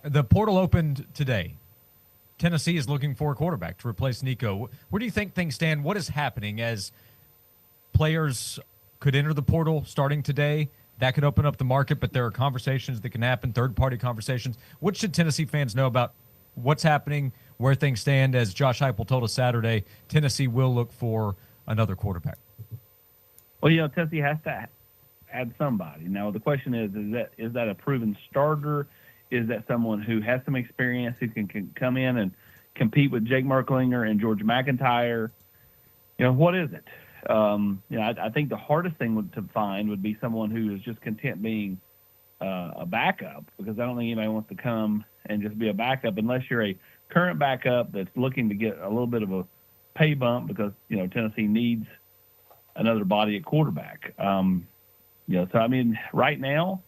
The portal opened today. Tennessee is looking for a quarterback to replace Nico. Where do you think things stand? What is happening as players could enter the portal starting today? That could open up the market, but there are conversations that can happen, third-party conversations. What should Tennessee fans know about what's happening, where things stand? As Josh Heupel told us Saturday, Tennessee will look for another quarterback. Well, Tennessee has to add somebody. Now, the question is that a proven starter? Is that someone who has some experience, who can come in and compete with Jake Merklinger and George McIntyre? What is it? I think the hardest thing to find would be someone who is just content being a backup, because I don't think anybody wants to come and just be a backup unless you're a current backup that's looking to get a little bit of a pay bump because, Tennessee needs another body at quarterback. Right now,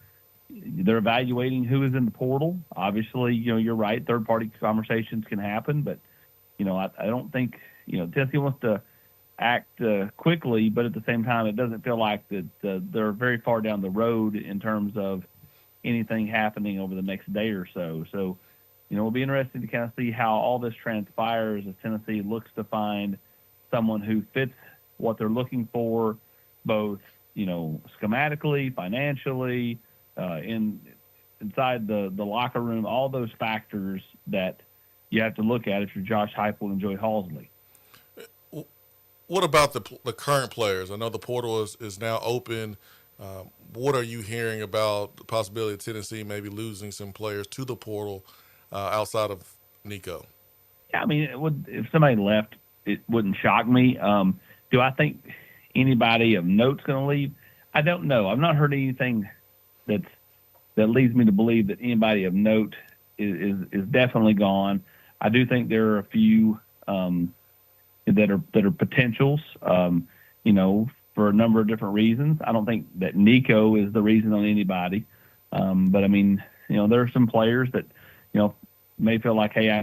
they're evaluating who is in the portal. Obviously, you're right. Third-party conversations can happen, but, I don't think, Tennessee wants to act quickly, but at the same time, it doesn't feel like that they're very far down the road in terms of anything happening over the next day or so. So, it'll be interesting to kind of see how all this transpires as Tennessee looks to find someone who fits what they're looking for, both, schematically, financially, inside the locker room, all those factors that you have to look at if you're Josh Heupel and Joey Halsley. What about the current players? I know the portal is now open. What are you hearing about the possibility of Tennessee maybe losing some players to the portal outside of Nico? Yeah, if somebody left, it wouldn't shock me. Do I think anybody of note's going to leave? I don't know. I've not heard anything that leads me to believe that anybody of note is definitely gone. I do think there are a few that are potentials, for a number of different reasons. I don't think that Nico is the reason on anybody. But there are some players that, may feel like, hey, I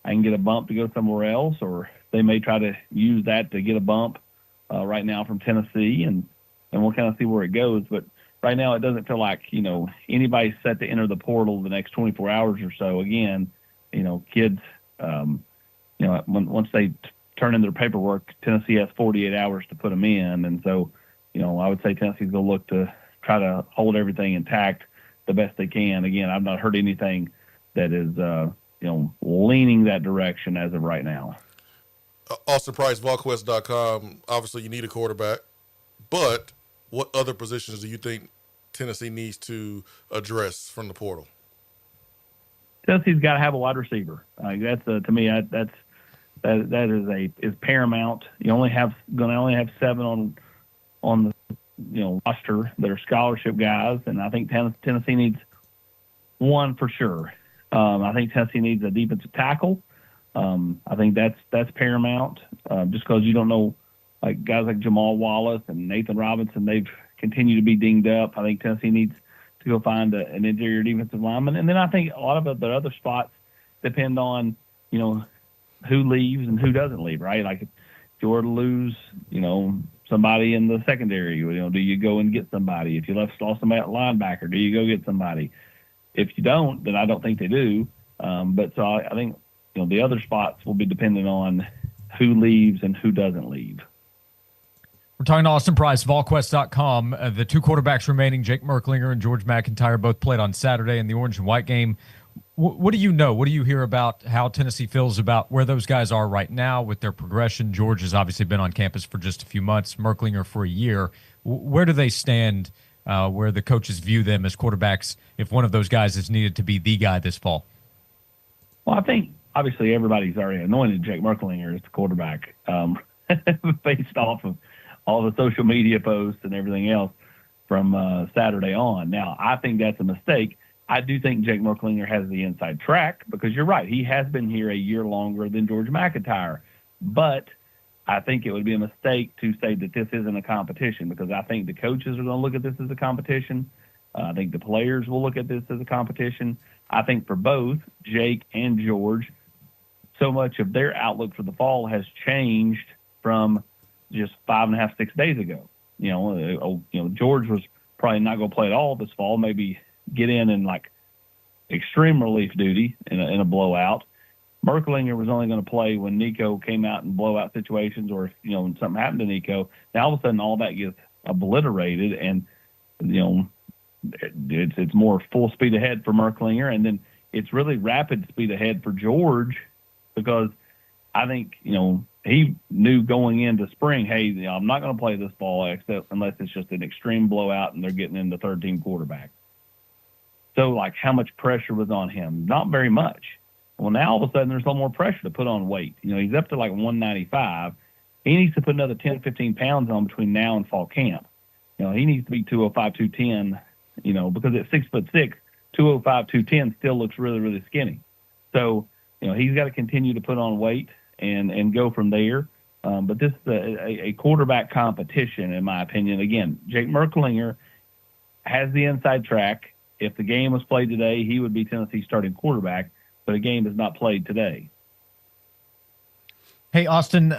can get a bump to go somewhere else, or they may try to use that to get a bump right now from Tennessee, and we'll kind of see where it goes. But right now, it doesn't feel like, anybody's set to enter the portal the next 24 hours or so. Again, kids, once they turn in their paperwork, Tennessee has 48 hours to put them in. And so, I would say Tennessee's going to look to try to hold everything intact the best they can. Again, I've not heard anything that is, leaning that direction as of right now. Austin Price, Volquest.com. Obviously, you need a quarterback, but what other positions do you think Tennessee needs to address from the portal? Tennessee's got to have a wide receiver. That's to me that is paramount. You only have 7 on the roster that are scholarship guys, and I think Tennessee needs one for sure. I think Tennessee needs a defensive tackle. I think that's paramount. Just because you don't know, like guys like Jamal Wallace and Nathan Robinson, they've continued to be dinged up. I think Tennessee needs to go find an interior defensive lineman, and then I think a lot of the other spots depend on who leaves and who doesn't leave. Right, like if you were to lose, somebody in the secondary, do you go and get somebody? If you lost somebody at linebacker, do you go get somebody? If you don't, then I don't think they do. But so I think the other spots will be dependent on who leaves and who doesn't leave. We're talking to Austin Price, Volquest.com. The 2 quarterbacks remaining, Jake Merklinger and George McIntyre, both played on Saturday in the orange and white game. What do you know? What do you hear about how Tennessee feels about where those guys are right now with their progression? George has obviously been on campus for just a few months, Merklinger for a year. Where do they stand, where the coaches view them as quarterbacks if one of those guys is needed to be the guy this fall? Well, I think obviously everybody's already anointed Jake Merklinger as the quarterback based off of all the social media posts and everything else from Saturday on. Now, I think that's a mistake. I do think Jake Merklinger has the inside track because you're right. He has been here a year longer than George McIntyre. But I think it would be a mistake to say that this isn't a competition because I think the coaches are going to look at this as a competition. I think the players will look at this as a competition. I think for both Jake and George, so much of their outlook for the fall has changed from just 5.5, 6 days ago. George was probably not going to play at all this fall, maybe get in and extreme relief duty in a blowout. Merklinger was only going to play when Nico came out in blowout situations, or if when something happened to Nico. Now all of a sudden all that gets obliterated, and it's more full speed ahead for Merklinger, and then it's really rapid speed ahead for George, because I think he knew going into spring, hey, I'm not going to play this fall except unless it's just an extreme blowout and they're getting in the third team quarterback. So like, how much pressure was on him? Not very much. Well, now all of a sudden there's a little more pressure to put on weight. He's up to like 195. He needs to put another 10, 15 pounds on between now and fall camp. He needs to be 205, 210, because at 6'6", 205, 210 still looks really, really skinny. So, he's got to continue to put on weight and go from there. But this is a quarterback competition, in my opinion. Again, Jake Merklinger has the inside track. If the game was played today, he would be Tennessee's starting quarterback, but a game is not played today. Hey, Austin,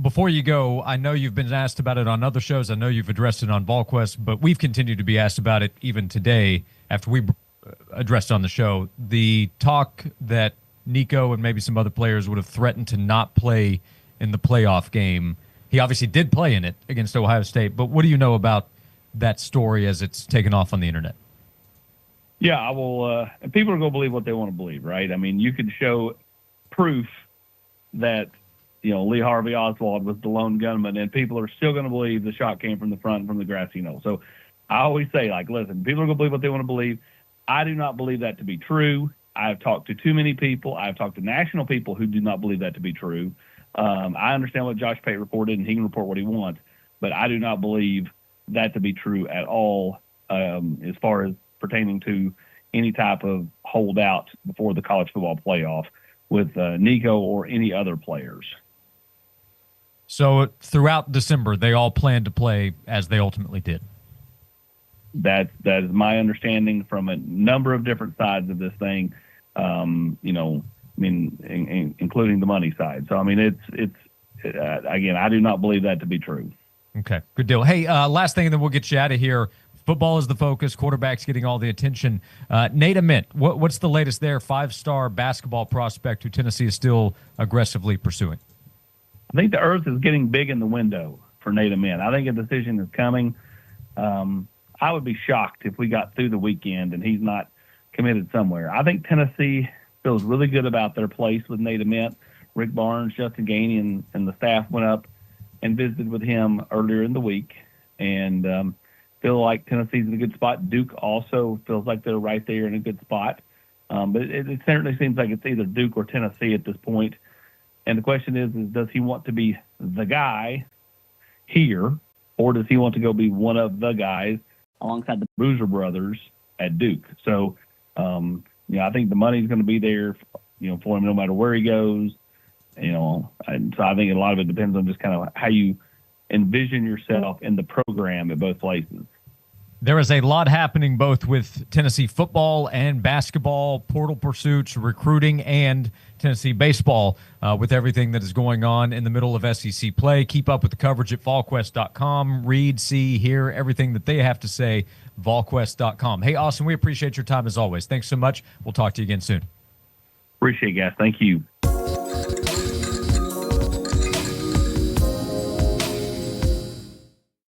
before you go, I know you've been asked about it on other shows. I know you've addressed it on VolQuest, but we've continued to be asked about it even today after we addressed on the show. The talk that Nico and maybe some other players would have threatened to not play in the playoff game. He obviously did play in it against Ohio State, but what do you know about that story as it's taken off on the internet? Yeah, I will. And people are going to believe what they want to believe, right? I mean, you could show proof that, Lee Harvey Oswald was the lone gunman, and people are still going to believe the shot came from the front, from the grassy knoll. So I always say, listen, people are going to believe what they want to believe. I do not believe that to be true. I've talked to too many people. I've talked to national people who do not believe that to be true. I understand what Josh Pate reported, and he can report what he wants, but I do not believe that to be true at all, as far as pertaining to any type of holdout before the college football playoff with Nico or any other players. So throughout December, they all planned to play as they ultimately did. That is my understanding from a number of different sides of this thing, including the money side. So, it's again, I do not believe that to be true. Okay, good deal. Hey, last thing, and then we'll get you out of here. Football is the focus. Quarterback's getting all the attention. Nate Ament, what's the latest there? 5-star basketball prospect who Tennessee is still aggressively pursuing. I think the earth is getting big in the window for Nate Ament. I think a decision is coming. I would be shocked if we got through the weekend and he's not committed somewhere. I think Tennessee feels really good about their place with Nate Ament. Rick Barnes, Justin Gainey, and the staff went up and visited with him earlier in the week, and feel like Tennessee's in a good spot. Duke also feels like they're right there in a good spot. But it certainly seems like it's either Duke or Tennessee at this point. And the question is does he want to be the guy here, or does he want to go be one of the guys alongside the Bruiser brothers at Duke? So, I think the money's going to be there, for him no matter where he goes. And so I think a lot of it depends on just kind of how you envision yourself in the program at both places. There is a lot happening both with Tennessee football and basketball, portal pursuits, recruiting, and Tennessee baseball with everything that is going on in the middle of SEC play. Keep up with the coverage at volquest.com. Read, see, hear everything that they have to say, volquest.com. Hey, Austin, we appreciate your time as always. Thanks so much. We'll talk to you again soon. Appreciate it, guys. Thank you.